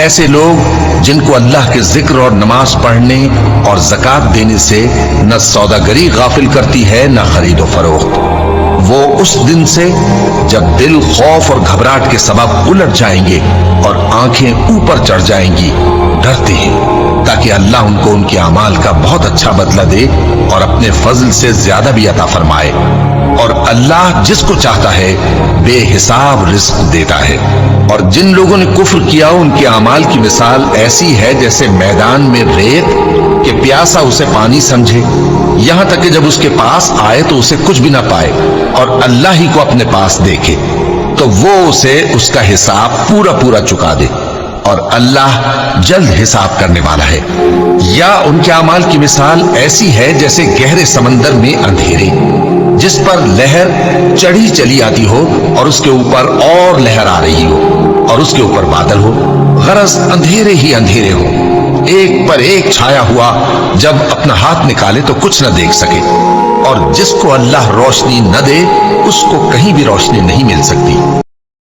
ایسے لوگ جن کو اللہ کے ذکر اور نماز پڑھنے اور زکوٰۃ دینے سے نہ سوداگری غافل کرتی ہے نہ خرید و فروخت، وہ اس دن سے جب دل خوف اور گھبراہٹ کے سبب الٹ جائیں گے اور آنکھیں اوپر چڑھ جائیں گی ڈرتے ہیں، تاکہ اللہ ان کو ان کے اعمال کا بہت اچھا بدلہ دے اور اپنے فضل سے زیادہ بھی عطا فرمائے۔ اور اللہ جس کو چاہتا ہے بے حساب رزق دیتا ہے۔ اور جن لوگوں نے کفر کیا ان کے اعمال کی مثال ایسی ہے جیسے میدان میں ریت کہ پیاسا اسے پانی سمجھے، یہاں تک کہ جب اس کے پاس آئے تو اسے کچھ بھی نہ پائے اور اللہ ہی کو اپنے پاس دیکھے تو وہ اسے اس کا حساب پورا چکا دے، اور اللہ جلد حساب کرنے والا ہے۔ یا ان کے اعمال کی مثال ایسی ہے جیسے گہرے سمندر میں اندھیرے جس پر لہر چڑھی چلی آتی ہو اور اس کے اوپر اور لہر آ رہی ہو اور اس کے اوپر بادل ہو، غرض اندھیرے ہی اندھیرے ہو، ایک پر ایک چھایا ہوا، جب اپنا ہاتھ نکالے تو کچھ نہ دیکھ سکے۔ اور جس کو اللہ روشنی نہ دے اس کو کہیں بھی روشنی نہیں مل سکتی۔